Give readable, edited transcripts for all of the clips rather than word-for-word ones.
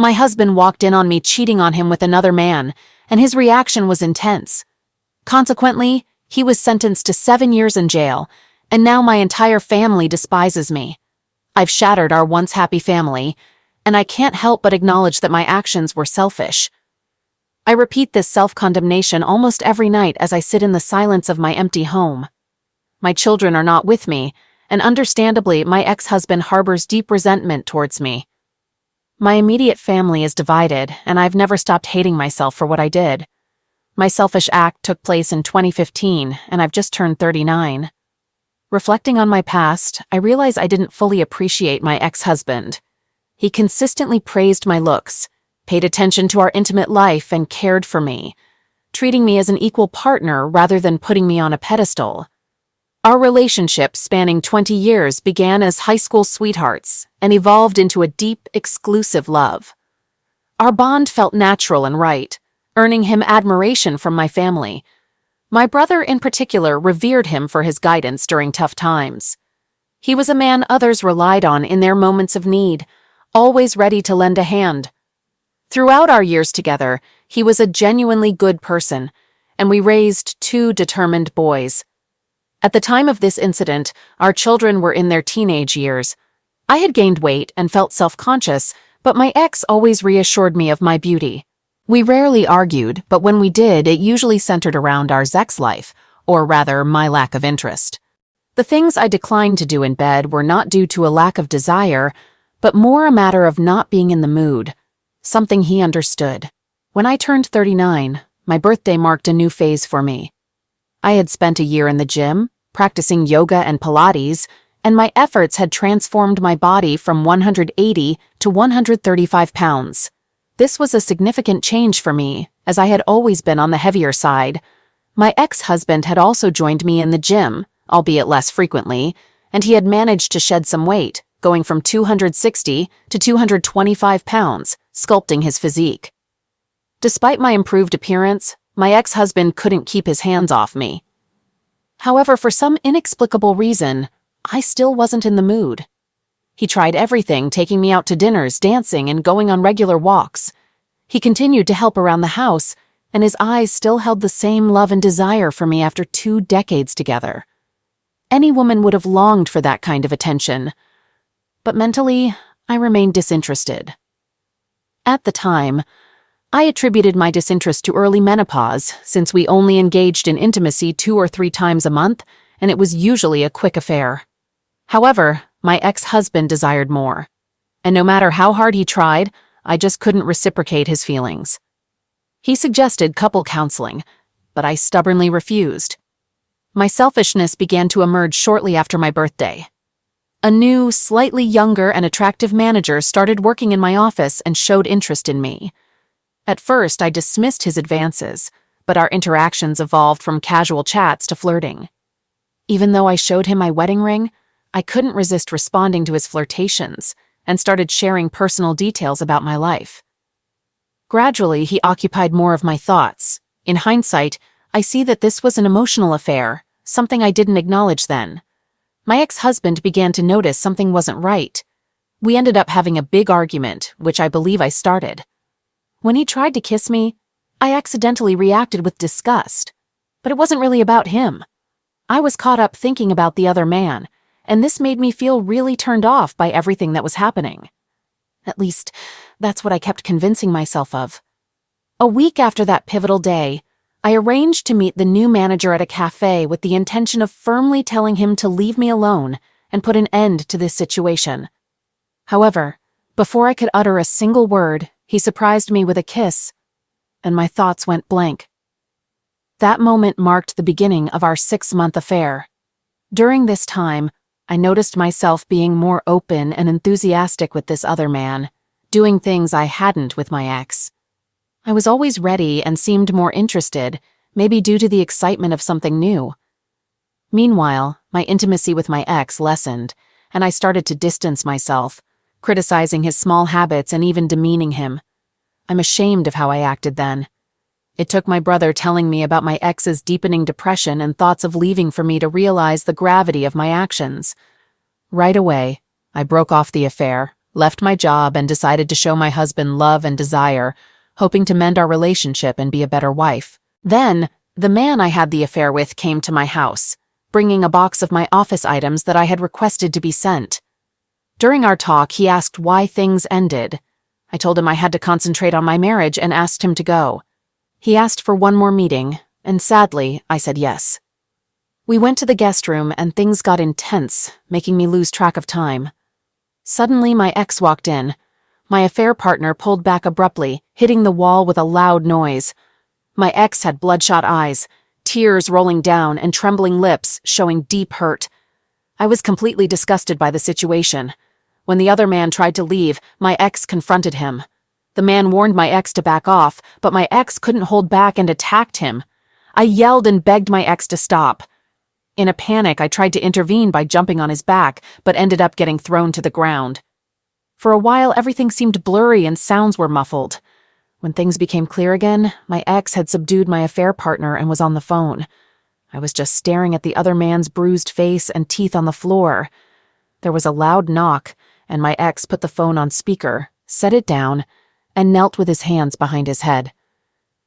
My husband walked in on me cheating on him with another man, and his reaction was intense. Consequently, he was sentenced to 7 years in jail, and now my entire family despises me. I've shattered our once happy family, and I can't help but acknowledge that my actions were selfish. I repeat this self-condemnation almost every night as I sit in the silence of my empty home. My children are not with me, and understandably, my ex-husband harbors deep resentment towards me. My immediate family is divided, and I've never stopped hating myself for what I did. My selfish act took place in 2015, and I've just turned 39. Reflecting on my past, I realize I didn't fully appreciate my ex-husband. He consistently praised my looks, paid attention to our intimate life, and cared for me, treating me as an equal partner rather than putting me on a pedestal. Our relationship, spanning 20 years, began as high school sweethearts and evolved into a deep, exclusive love. Our bond felt natural and right, earning him admiration from my family. My brother, in particular, revered him for his guidance during tough times. He was a man others relied on in their moments of need, always ready to lend a hand. Throughout our years together, he was a genuinely good person, and we raised 2 determined boys. At the time of this incident, our children were in their teenage years. I had gained weight and felt self-conscious, but my ex always reassured me of my beauty. We rarely argued, but when we did, it usually centered around our sex life, or rather, my lack of interest. The things I declined to do in bed were not due to a lack of desire, but more a matter of not being in the mood, something he understood. When I turned 39, my birthday marked a new phase for me. I had spent a year in the gym, practicing yoga and Pilates, and my efforts had transformed my body from 180 to 135 pounds. This was a significant change for me, as I had always been on the heavier side. My ex-husband had also joined me in the gym, albeit less frequently, and he had managed to shed some weight, going from 260 to 225 pounds, sculpting his physique. Despite my improved appearance, my ex-husband couldn't keep his hands off me. However, for some inexplicable reason, I still wasn't in the mood. He tried everything, taking me out to dinners, dancing, and going on regular walks. He continued to help around the house, and his eyes still held the same love and desire for me after 2 decades together. Any woman would have longed for that kind of attention. But mentally, I remained disinterested. At the time, I attributed my disinterest to early menopause, since we only engaged in intimacy 2 or 3 times a month, and it was usually a quick affair. However, my ex-husband desired more, and no matter how hard he tried, I just couldn't reciprocate his feelings. He suggested couple counseling, but I stubbornly refused. My selfishness began to emerge shortly after my birthday. A new, slightly younger and attractive manager started working in my office and showed interest in me. At first, I dismissed his advances, but our interactions evolved from casual chats to flirting. Even though I showed him my wedding ring, I couldn't resist responding to his flirtations and started sharing personal details about my life. Gradually, he occupied more of my thoughts. In hindsight, I see that this was an emotional affair, something I didn't acknowledge then. My ex-husband began to notice something wasn't right. We ended up having a big argument, which I believe I started. When he tried to kiss me, I accidentally reacted with disgust. But it wasn't really about him. I was caught up thinking about the other man, and this made me feel really turned off by everything that was happening. At least, that's what I kept convincing myself of. A week after that pivotal day, I arranged to meet the new manager at a cafe with the intention of firmly telling him to leave me alone and put an end to this situation. However, before I could utter a single word, he surprised me with a kiss, and my thoughts went blank. That moment marked the beginning of our 6-month affair. During this time, I noticed myself being more open and enthusiastic with this other man, doing things I hadn't with my ex. I was always ready and seemed more interested, maybe due to the excitement of something new. Meanwhile, my intimacy with my ex lessened, and I started to distance myself, criticizing his small habits and even demeaning him. I'm ashamed of how I acted then. It took my brother telling me about my ex's deepening depression and thoughts of leaving for me to realize the gravity of my actions. Right away, I broke off the affair, left my job, and decided to show my husband love and desire, hoping to mend our relationship and be a better wife. Then, the man I had the affair with came to my house, bringing a box of my office items that I had requested to be sent. During our talk, he asked why things ended. I told him I had to concentrate on my marriage and asked him to go. He asked for one more meeting, and sadly, I said yes. We went to the guest room and things got intense, making me lose track of time. Suddenly, my ex walked in. My affair partner pulled back abruptly, hitting the wall with a loud noise. My ex had bloodshot eyes, tears rolling down, and trembling lips showing deep hurt. I was completely disgusted by the situation. When the other man tried to leave, my ex confronted him. The man warned my ex to back off, but my ex couldn't hold back and attacked him. I yelled and begged my ex to stop. In a panic, I tried to intervene by jumping on his back, but ended up getting thrown to the ground. For a while, everything seemed blurry and sounds were muffled. When things became clear again, my ex had subdued my affair partner and was on the phone. I was just staring at the other man's bruised face and teeth on the floor. There was a loud knock, and my ex put the phone on speaker, set it down, and knelt with his hands behind his head.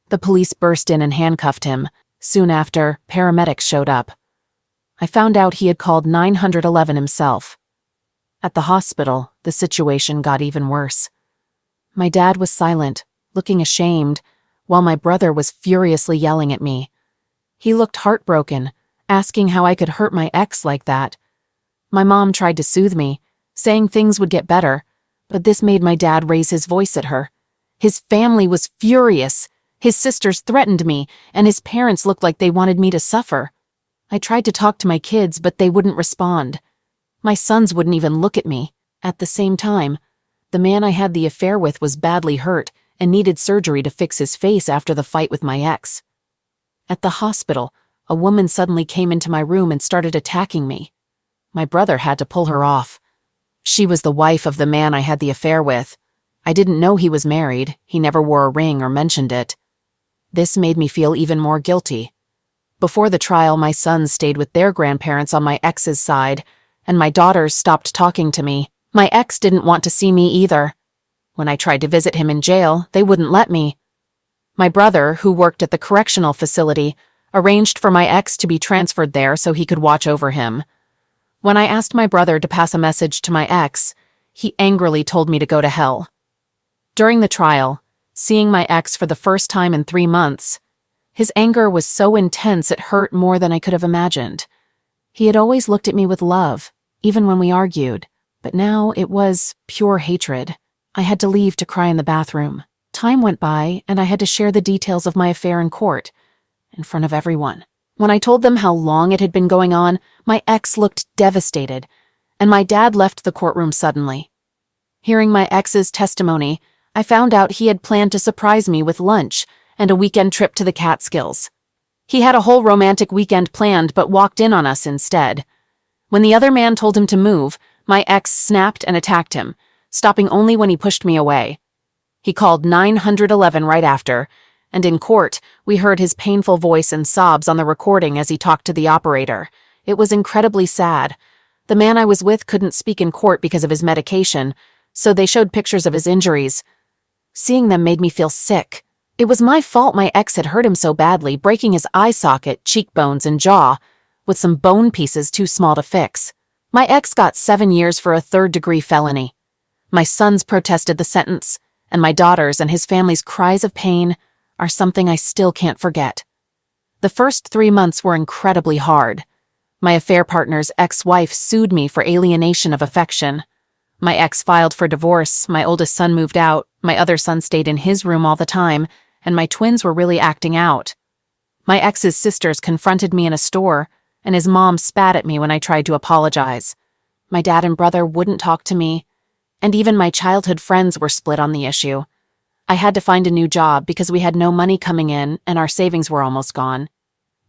The police burst in and handcuffed him. Soon after, paramedics showed up. I found out he had called 911 himself. At the hospital, the situation got even worse. My dad was silent, looking ashamed, while my brother was furiously yelling at me. He looked heartbroken, asking how I could hurt my ex like that. My mom tried to soothe me, saying things would get better, but this made my dad raise his voice at her. His family was furious. His sisters threatened me, and his parents looked like they wanted me to suffer. I tried to talk to my kids, but they wouldn't respond. My sons wouldn't even look at me. At the same time, the man I had the affair with was badly hurt and needed surgery to fix his face after the fight with my ex. At the hospital, a woman suddenly came into my room and started attacking me. My brother had to pull her off. She was the wife of the man I had the affair with. I didn't know he was married. He never wore a ring or mentioned it. This made me feel even more guilty. Before the trial, my sons stayed with their grandparents on my ex's side, and my daughters stopped talking to me. My ex didn't want to see me either. When I tried to visit him in jail, they wouldn't let me. My brother, who worked at the correctional facility, arranged for my ex to be transferred there so he could watch over him. When I asked my brother to pass a message to my ex, he angrily told me to go to hell. During the trial, seeing my ex for the first time in 3 months, his anger was so intense it hurt more than I could have imagined. He had always looked at me with love, even when we argued, but now it was pure hatred. I had to leave to cry in the bathroom. Time went by, and I had to share the details of my affair in court, in front of everyone. When I told them how long it had been going on, my ex looked devastated, and my dad left the courtroom suddenly. Hearing my ex's testimony, I found out he had planned to surprise me with lunch and a weekend trip to the Catskills. He had a whole romantic weekend planned but walked in on us instead. When the other man told him to move, my ex snapped and attacked him, stopping only when he pushed me away. He called 911 right after, and in court, we heard his painful voice and sobs on the recording as he talked to the operator. It was incredibly sad. The man I was with couldn't speak in court because of his medication, so they showed pictures of his injuries. Seeing them made me feel sick. It was my fault my ex had hurt him so badly, breaking his eye socket, cheekbones, and jaw, with some bone pieces too small to fix. My ex got 7 years for a third-degree felony. My sons protested the sentence, and my daughters and his family's cries of pain are something I still can't forget. The first 3 months were incredibly hard. My affair partner's ex-wife sued me for alienation of affection. My ex filed for divorce, my oldest son moved out, my other son stayed in his room all the time, and my twins were really acting out. My ex's sisters confronted me in a store, and his mom spat at me when I tried to apologize. My dad and brother wouldn't talk to me, and even my childhood friends were split on the issue. I had to find a new job because we had no money coming in and our savings were almost gone.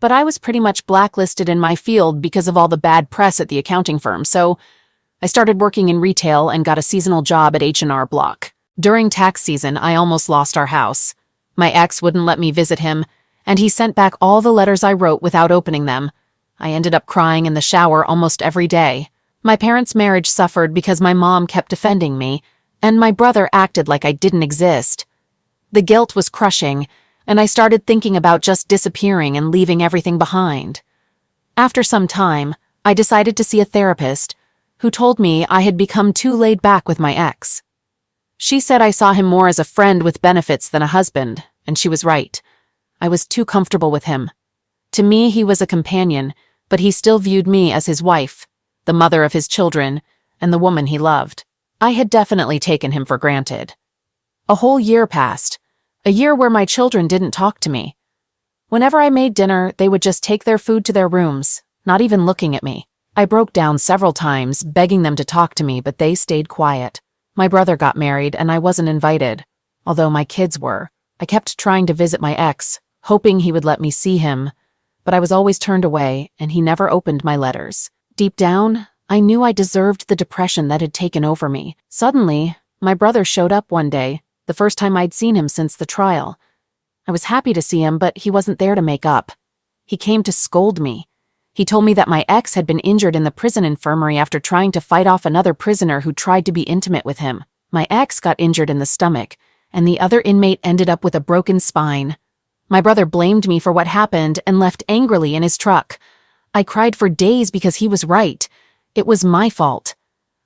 But I was pretty much blacklisted in my field because of all the bad press at the accounting firm, so I started working in retail and got a seasonal job at H&R Block. During tax season, I almost lost our house. My ex wouldn't let me visit him, and he sent back all the letters I wrote without opening them. I ended up crying in the shower almost every day. My parents' marriage suffered because my mom kept defending me, and my brother acted like I didn't exist. The guilt was crushing, and I started thinking about just disappearing and leaving everything behind. After some time, I decided to see a therapist, who told me I had become too laid back with my ex. She said I saw him more as a friend with benefits than a husband, and she was right. I was too comfortable with him. To me, he was a companion, but he still viewed me as his wife, the mother of his children, and the woman he loved. I had definitely taken him for granted. A whole year passed, a year where my children didn't talk to me. Whenever I made dinner, they would just take their food to their rooms, not even looking at me. I broke down several times, begging them to talk to me, but they stayed quiet. My brother got married, and I wasn't invited, although my kids were. I kept trying to visit my ex, hoping he would let me see him, but I was always turned away, and he never opened my letters. Deep down, I knew I deserved the depression that had taken over me. Suddenly, my brother showed up one day, the first time I'd seen him since the trial. I was happy to see him, but he wasn't there to make up. He came to scold me. He told me that my ex had been injured in the prison infirmary after trying to fight off another prisoner who tried to be intimate with him. My ex got injured in the stomach, and the other inmate ended up with a broken spine. My brother blamed me for what happened and left angrily in his truck. I cried for days because he was right. It was my fault.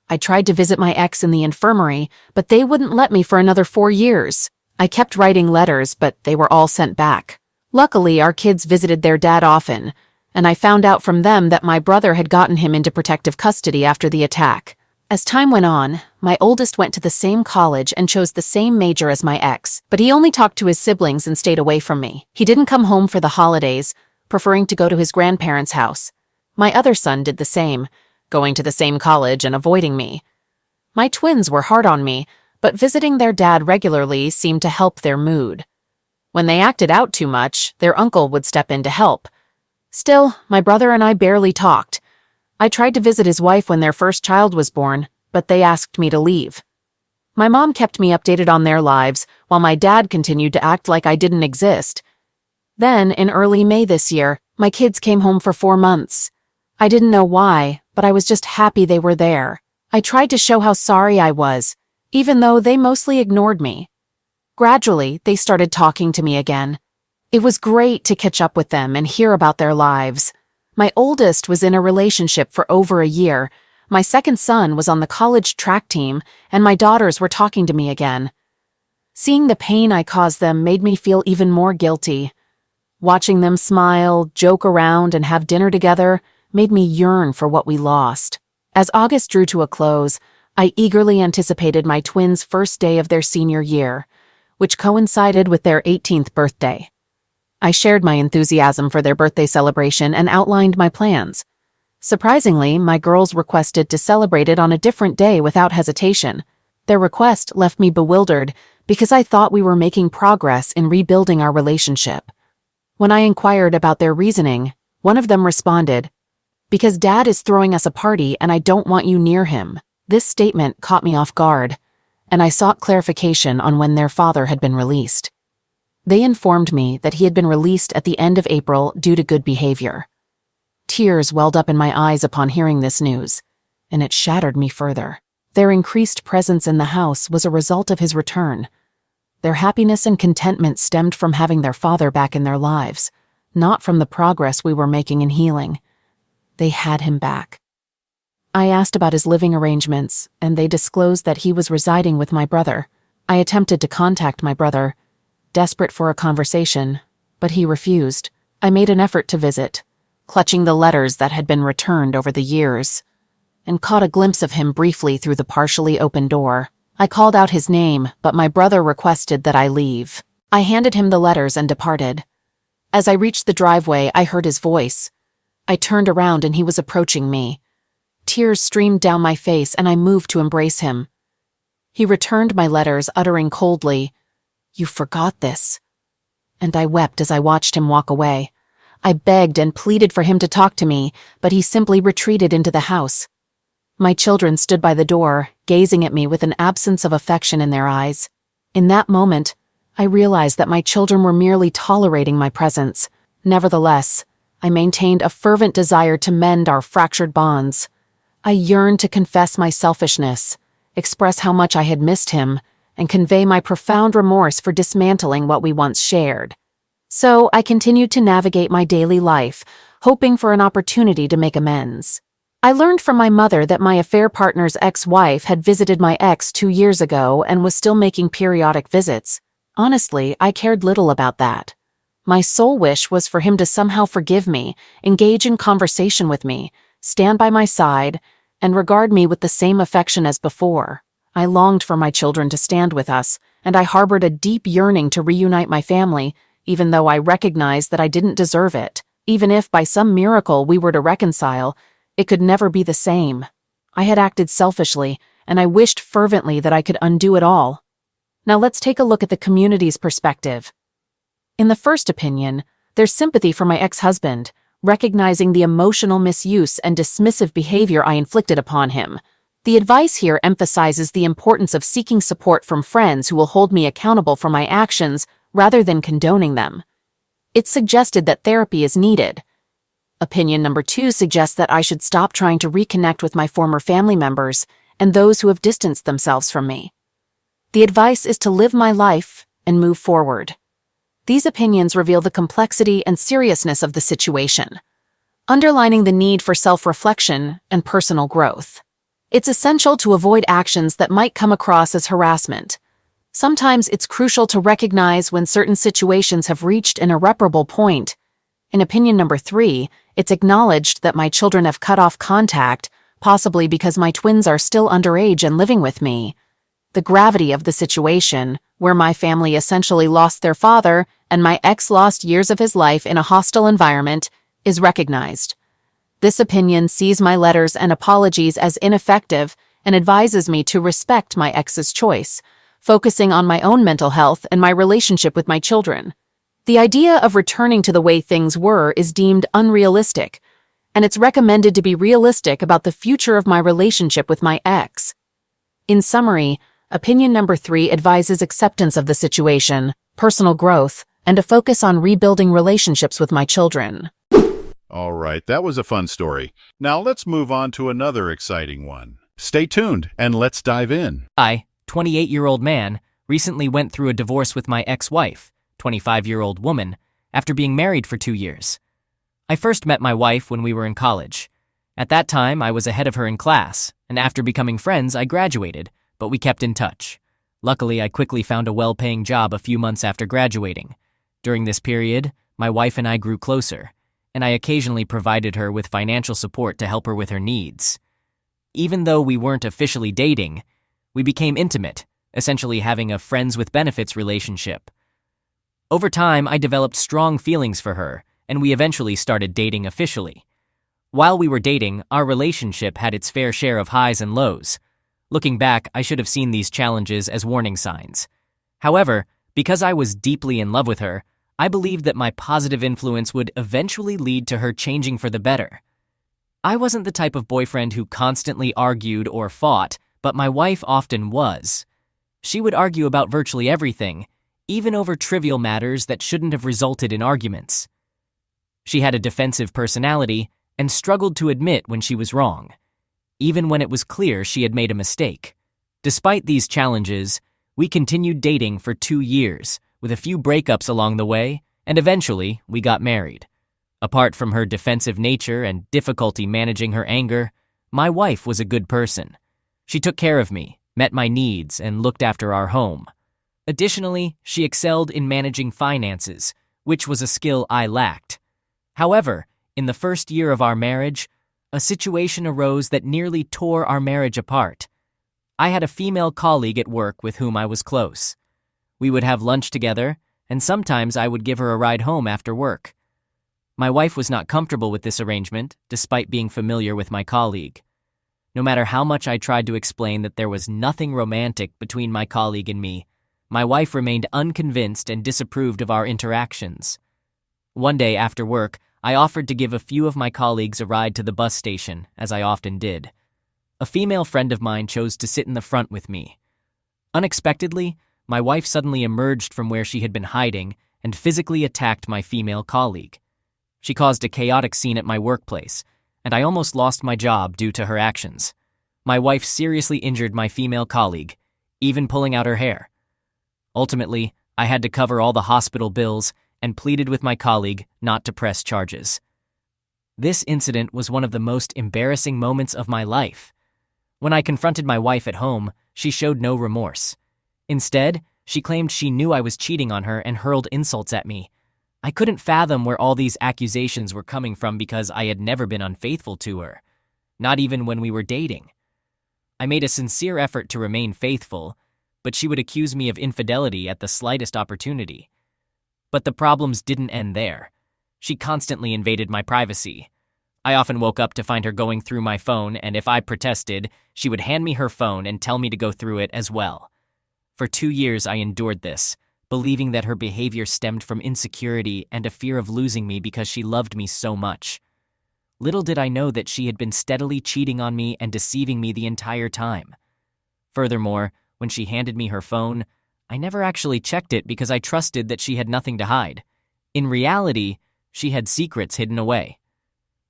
I tried to visit my ex in the infirmary, but they wouldn't let me for another 4 years. I kept writing letters, but they were all sent back. Luckily, our kids visited their dad often, and I found out from them that my brother had gotten him into protective custody after the attack. As time went on, my oldest went to the same college and chose the same major as my ex, but he only talked to his siblings and stayed away from me. He didn't come home for the holidays, preferring to go to his grandparents' house. My other son did the same, going to the same college and avoiding me. My twins were hard on me, but visiting their dad regularly seemed to help their mood. When they acted out too much, their uncle would step in to help. Still, my brother and I barely talked. I tried to visit his wife when their first child was born, but they asked me to leave. My mom kept me updated on their lives, while my dad continued to act like I didn't exist. Then, in early May this year, my kids came home for 4 months. I didn't know why, but I was just happy they were there. I tried to show how sorry I was, even though they mostly ignored me. Gradually, they started talking to me again. It was great to catch up with them and hear about their lives. My oldest was in a relationship for over a year, my second son was on the college track team, and my daughters were talking to me again. Seeing the pain I caused them made me feel even more guilty. Watching them smile, joke around, and have dinner together made me yearn for what we lost. As August drew to a close, I eagerly anticipated my twins' first day of their senior year, which coincided with their 18th birthday. I shared my enthusiasm for their birthday celebration and outlined my plans. Surprisingly, my girls requested to celebrate it on a different day without hesitation. Their request left me bewildered because I thought we were making progress in rebuilding our relationship. When I inquired about their reasoning, one of them responded, "Because Dad is throwing us a party and I don't want you near him." This statement caught me off guard, and I sought clarification on when their father had been released. They informed me that he had been released at the end of April due to good behavior. Tears welled up in my eyes upon hearing this news, and it shattered me further. Their increased presence in the house was a result of his return. Their happiness and contentment stemmed from having their father back in their lives, not from the progress we were making in healing. They had him back. I asked about his living arrangements, and they disclosed that he was residing with my brother. I attempted to contact my brother, desperate for a conversation, but he refused. I made an effort to visit, clutching the letters that had been returned over the years, and caught a glimpse of him briefly through the partially open door. I called out his name, but my brother requested that I leave. I handed him the letters and departed. As I reached the driveway, I heard his voice. I turned around and he was approaching me. Tears streamed down my face and I moved to embrace him. He returned my letters, uttering coldly, "You forgot this." And I wept as I watched him walk away. I begged and pleaded for him to talk to me, but he simply retreated into the house. My children stood by the door, gazing at me with an absence of affection in their eyes. In that moment, I realized that my children were merely tolerating my presence. Nevertheless, I maintained a fervent desire to mend our fractured bonds. I yearned to confess my selfishness, express how much I had missed him, and convey my profound remorse for dismantling what we once shared. So I continued to navigate my daily life, hoping for an opportunity to make amends. I learned from my mother that my affair partner's ex-wife had visited my ex 2 years ago and was still making periodic visits. Honestly, I cared little about that. My sole wish was for him to somehow forgive me, engage in conversation with me, stand by my side, and regard me with the same affection as before. I longed for my children to stand with us, and I harbored a deep yearning to reunite my family, even though I recognized that I didn't deserve it. Even if by some miracle we were to reconcile, it could never be the same. I had acted selfishly, and I wished fervently that I could undo it all. Now let's take a look at the community's perspective. In the first opinion, there's sympathy for my ex-husband, recognizing the emotional misuse and dismissive behavior I inflicted upon him. The advice here emphasizes the importance of seeking support from friends who will hold me accountable for my actions rather than condoning them. It's suggested that therapy is needed. Opinion number 2 suggests that I should stop trying to reconnect with my former family members and those who have distanced themselves from me. The advice is to live my life and move forward. These opinions reveal the complexity and seriousness of the situation, underlining the need for self-reflection and personal growth. It's essential to avoid actions that might come across as harassment. Sometimes it's crucial to recognize when certain situations have reached an irreparable point. In opinion number 3, it's acknowledged that my children have cut off contact, possibly because my twins are still underage and living with me. The gravity of the situation, where my family essentially lost their father and my ex lost years of his life in a hostile environment, is recognized. This opinion sees my letters and apologies as ineffective and advises me to respect my ex's choice, focusing on my own mental health and my relationship with my children. The idea of returning to the way things were is deemed unrealistic, and it's recommended to be realistic about the future of my relationship with my ex. In summary, opinion number 3 advises acceptance of the situation, personal growth, and a focus on rebuilding relationships with my children. All right, that was a fun story. Now let's move on to another exciting one. Stay tuned and let's dive in. I, 28-year-old man, recently went through a divorce with my ex-wife, 25-year-old woman, after being married for 2 years. I first met my wife when we were in college. At that time, I was ahead of her in class, and after becoming friends, I graduated, but we kept in touch. Luckily, I quickly found a well-paying job a few months after graduating. During this period, my wife and I grew closer, and I occasionally provided her with financial support to help her with her needs. Even though we weren't officially dating, we became intimate, essentially having a friends-with-benefits relationship. Over time, I developed strong feelings for her, and we eventually started dating officially. While we were dating, our relationship had its fair share of highs and lows. Looking back, I should have seen these challenges as warning signs. However, because I was deeply in love with her, I believed that my positive influence would eventually lead to her changing for the better. I wasn't the type of boyfriend who constantly argued or fought, but my wife often was. She would argue about virtually everything, even over trivial matters that shouldn't have resulted in arguments. She had a defensive personality and struggled to admit when she was wrong, even when it was clear she had made a mistake. Despite these challenges, we continued dating for 2 years, with a few breakups along the way, and eventually we got married. Apart from her defensive nature and difficulty managing her anger, my wife was a good person. She took care of me, met my needs, and looked after our home. Additionally, she excelled in managing finances, which was a skill I lacked. However, in the first year of our marriage, a situation arose that nearly tore our marriage apart. I had a female colleague at work with whom I was close. We would have lunch together, and sometimes I would give her a ride home after work. My wife was not comfortable with this arrangement, despite being familiar with my colleague. No matter how much I tried to explain that there was nothing romantic between my colleague and me, my wife remained unconvinced and disapproved of our interactions. One day after work, I offered to give a few of my colleagues a ride to the bus station, as I often did. A female friend of mine chose to sit in the front with me. Unexpectedly, my wife suddenly emerged from where she had been hiding and physically attacked my female colleague. She caused a chaotic scene at my workplace, and I almost lost my job due to her actions. My wife seriously injured my female colleague, even pulling out her hair. Ultimately, I had to cover all the hospital bills and pleaded with my colleague not to press charges. This incident was one of the most embarrassing moments of my life. When I confronted my wife at home, she showed no remorse. Instead, she claimed she knew I was cheating on her and hurled insults at me. I couldn't fathom where all these accusations were coming from because I had never been unfaithful to her, not even when we were dating. I made a sincere effort to remain faithful, but she would accuse me of infidelity at the slightest opportunity. But the problems didn't end there. She constantly invaded my privacy. I often woke up to find her going through my phone, and if I protested, she would hand me her phone and tell me to go through it as well. For 2 years I endured this, believing that her behavior stemmed from insecurity and a fear of losing me because she loved me so much. Little did I know that she had been steadily cheating on me and deceiving me the entire time. Furthermore, when she handed me her phone, I never actually checked it because I trusted that she had nothing to hide. In reality, she had secrets hidden away.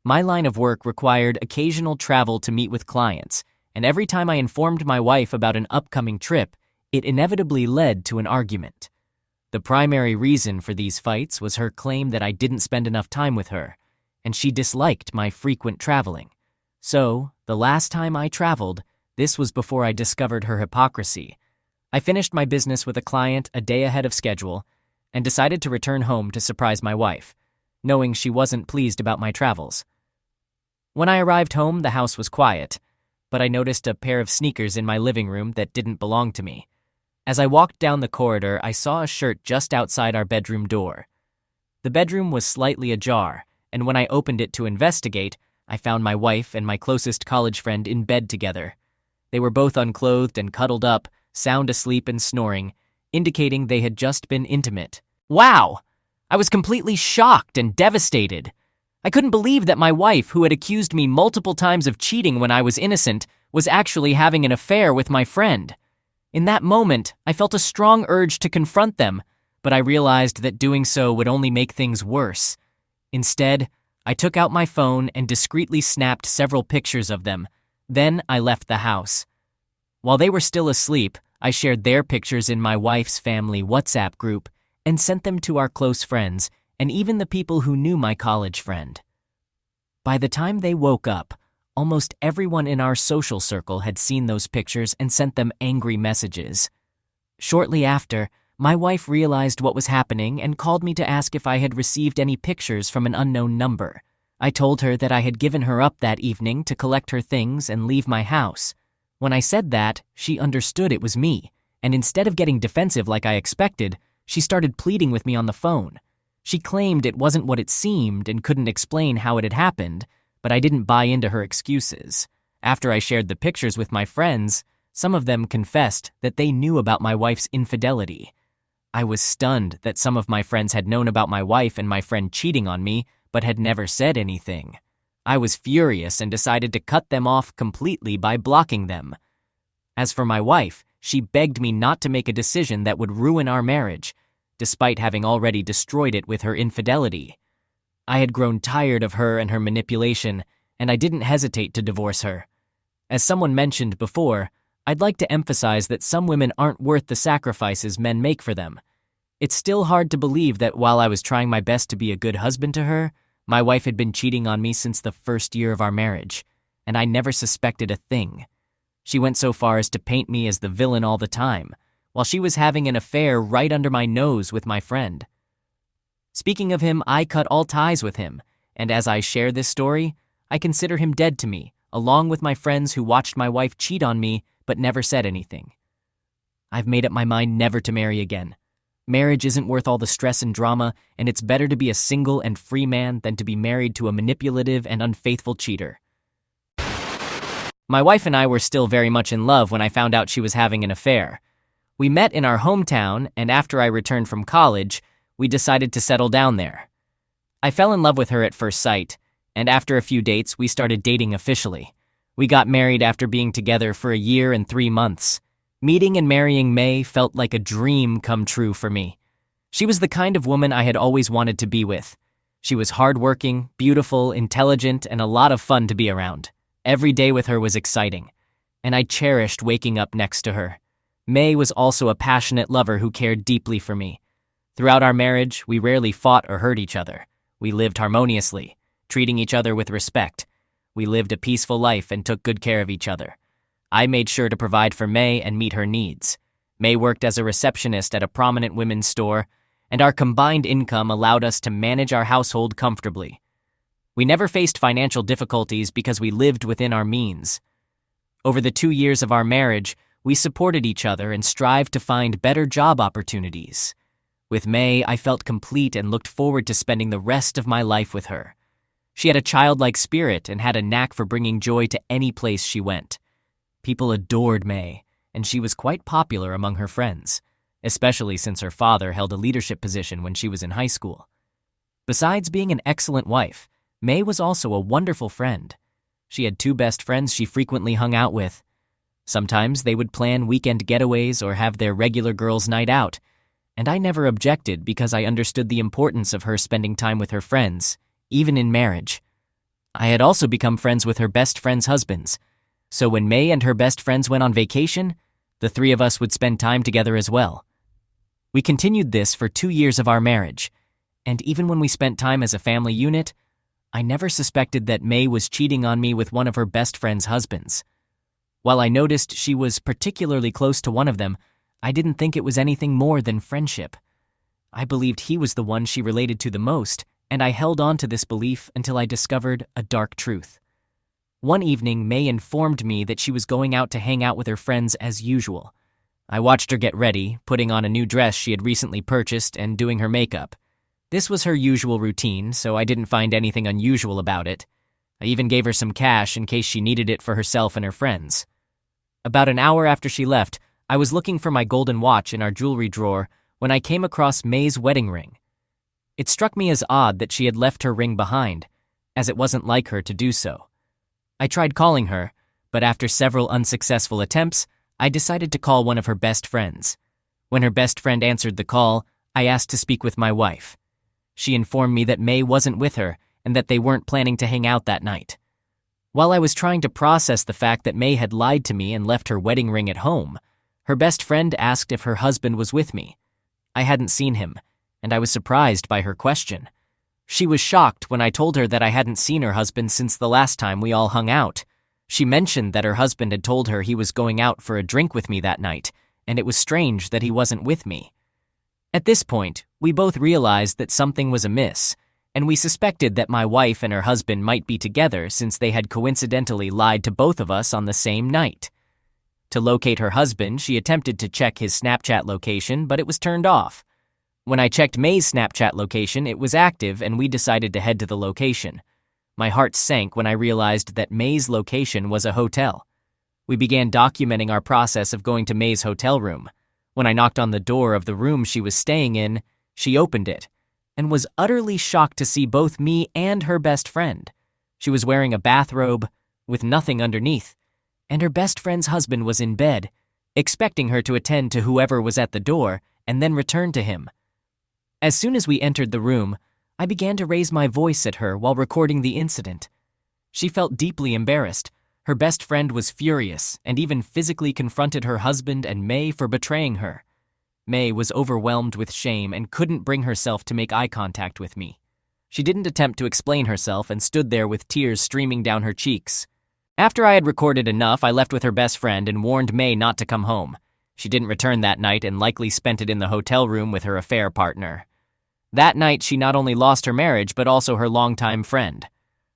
My line of work required occasional travel to meet with clients, and every time I informed my wife about an upcoming trip, it inevitably led to an argument. The primary reason for these fights was her claim that I didn't spend enough time with her, and she disliked my frequent traveling. So, the last time I traveled, this was before I discovered her hypocrisy. I finished my business with a client a day ahead of schedule and decided to return home to surprise my wife, knowing she wasn't pleased about my travels. When I arrived home, the house was quiet, but I noticed a pair of sneakers in my living room that didn't belong to me. As I walked down the corridor, I saw a shirt just outside our bedroom door. The bedroom was slightly ajar, and when I opened it to investigate, I found my wife and my closest college friend in bed together. They were both unclothed and cuddled up, sound asleep and snoring, indicating they had just been intimate. Wow! I was completely shocked and devastated. I couldn't believe that my wife, who had accused me multiple times of cheating when I was innocent, was actually having an affair with my friend. In that moment, I felt a strong urge to confront them, but I realized that doing so would only make things worse. Instead, I took out my phone and discreetly snapped several pictures of them. Then I left the house. While they were still asleep, I shared their pictures in my wife's family WhatsApp group and sent them to our close friends and even the people who knew my college friend. By the time they woke up, almost everyone in our social circle had seen those pictures and sent them angry messages. Shortly after, my wife realized what was happening and called me to ask if I had received any pictures from an unknown number. I told her that I had given her up that evening to collect her things and leave my house. When I said that, she understood it was me, and instead of getting defensive like I expected, she started pleading with me on the phone. She claimed it wasn't what it seemed and couldn't explain how it had happened, but I didn't buy into her excuses. After I shared the pictures with my friends, some of them confessed that they knew about my wife's infidelity. I was stunned that some of my friends had known about my wife and my friend cheating on me, but had never said anything. I was furious and decided to cut them off completely by blocking them. As for my wife, she begged me not to make a decision that would ruin our marriage, despite having already destroyed it with her infidelity. I had grown tired of her and her manipulation, and I didn't hesitate to divorce her. As someone mentioned before, I'd like to emphasize that some women aren't worth the sacrifices men make for them. It's still hard to believe that while I was trying my best to be a good husband to her, my wife had been cheating on me since the first year of our marriage, and I never suspected a thing. She went so far as to paint me as the villain all the time, while she was having an affair right under my nose with my friend. Speaking of him, I cut all ties with him, and as I share this story, I consider him dead to me, along with my friends who watched my wife cheat on me but never said anything. I've made up my mind never to marry again. Marriage isn't worth all the stress and drama, and it's better to be a single and free man than to be married to a manipulative and unfaithful cheater. My wife and I were still very much in love when I found out she was having an affair. We met in our hometown, and after I returned from college, we decided to settle down there. I fell in love with her at first sight, and after a few dates, we started dating officially. We got married after being together for a year and 3 months. Meeting and marrying May felt like a dream come true for me. She was the kind of woman I had always wanted to be with. She was hardworking, beautiful, intelligent, and a lot of fun to be around. Every day with her was exciting, and I cherished waking up next to her. May was also a passionate lover who cared deeply for me. Throughout our marriage, we rarely fought or hurt each other. We lived harmoniously, treating each other with respect. We lived a peaceful life and took good care of each other. I made sure to provide for May and meet her needs. May worked as a receptionist at a prominent women's store, and our combined income allowed us to manage our household comfortably. We never faced financial difficulties because we lived within our means. Over the 2 years of our marriage, we supported each other and strived to find better job opportunities. With May, I felt complete and looked forward to spending the rest of my life with her. She had a childlike spirit and had a knack for bringing joy to any place she went. People adored May, and she was quite popular among her friends, especially since her father held a leadership position when she was in high school. Besides being an excellent wife, May was also a wonderful friend. She had 2 best friends she frequently hung out with. Sometimes they would plan weekend getaways or have their regular girls' night out, and I never objected because I understood the importance of her spending time with her friends, even in marriage. I had also become friends with her best friends' husbands, so when May and her best friends went on vacation, the 3 of us would spend time together as well. We continued this for 2 years of our marriage, and even when we spent time as a family unit, I never suspected that May was cheating on me with one of her best friends' husbands. While I noticed she was particularly close to one of them, I didn't think it was anything more than friendship. I believed he was the one she related to the most, and I held on to this belief until I discovered a dark truth. One evening, May informed me that she was going out to hang out with her friends as usual. I watched her get ready, putting on a new dress she had recently purchased and doing her makeup. This was her usual routine, so I didn't find anything unusual about it. I even gave her some cash in case she needed it for herself and her friends. About an hour after she left, I was looking for my golden watch in our jewelry drawer when I came across May's wedding ring. It struck me as odd that she had left her ring behind, as it wasn't like her to do so. I tried calling her, but after several unsuccessful attempts, I decided to call one of her best friends. When her best friend answered the call, I asked to speak with my wife. She informed me that May wasn't with her and that they weren't planning to hang out that night. While I was trying to process the fact that May had lied to me and left her wedding ring at home, her best friend asked if her husband was with me. I hadn't seen him, and I was surprised by her question. She was shocked when I told her that I hadn't seen her husband since the last time we all hung out. She mentioned that her husband had told her he was going out for a drink with me that night, and it was strange that he wasn't with me. At this point, we both realized that something was amiss, and we suspected that my wife and her husband might be together since they had coincidentally lied to both of us on the same night. To locate her husband, she attempted to check his Snapchat location, but it was turned off. When I checked May's Snapchat location, it was active, and we decided to head to the location. My heart sank when I realized that May's location was a hotel. We began documenting our process of going to May's hotel room. When I knocked on the door of the room she was staying in, she opened it, and was utterly shocked to see both me and her best friend. She was wearing a bathrobe with nothing underneath, and her best friend's husband was in bed, expecting her to attend to whoever was at the door and then return to him. As soon as we entered the room, I began to raise my voice at her while recording the incident. She felt deeply embarrassed. Her best friend was furious and even physically confronted her husband and May for betraying her. May was overwhelmed with shame and couldn't bring herself to make eye contact with me. She didn't attempt to explain herself and stood there with tears streaming down her cheeks. After I had recorded enough, I left with her best friend and warned May not to come home. She didn't return that night and likely spent it in the hotel room with her affair partner. That night, she not only lost her marriage, but also her longtime friend.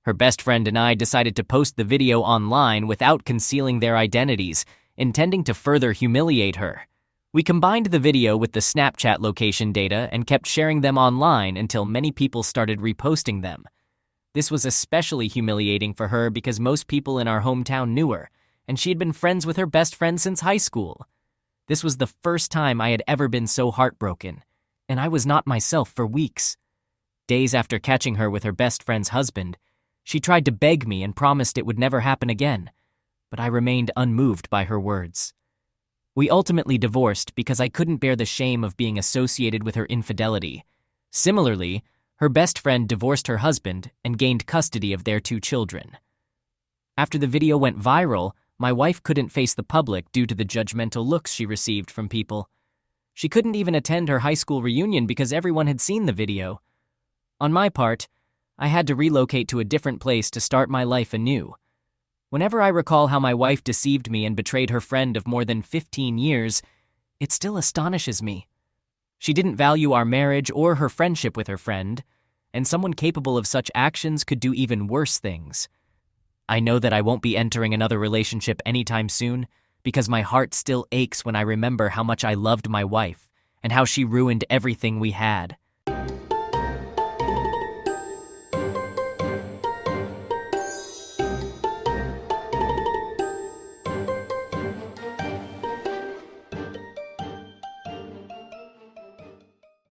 Her best friend and I decided to post the video online without concealing their identities, intending to further humiliate her. We combined the video with the Snapchat location data and kept sharing them online until many people started reposting them. This was especially humiliating for her because most people in our hometown knew her, and she had been friends with her best friend since high school. This was the first time I had ever been so heartbroken, and I was not myself for weeks. Days after catching her with her best friend's husband, she tried to beg me and promised it would never happen again, but I remained unmoved by her words. We ultimately divorced because I couldn't bear the shame of being associated with her infidelity. Similarly, Her best friend divorced her husband and gained custody of their 2 children. After the video went viral, my wife couldn't face the public due to the judgmental looks she received from people. She couldn't even attend her high school reunion because everyone had seen the video. On my part, I had to relocate to a different place to start my life anew. Whenever I recall how my wife deceived me and betrayed her friend of more than 15 years, it still astonishes me. She didn't value our marriage or her friendship with her friend, and someone capable of such actions could do even worse things. I know that I won't be entering another relationship anytime soon because my heart still aches when I remember how much I loved my wife and how she ruined everything we had.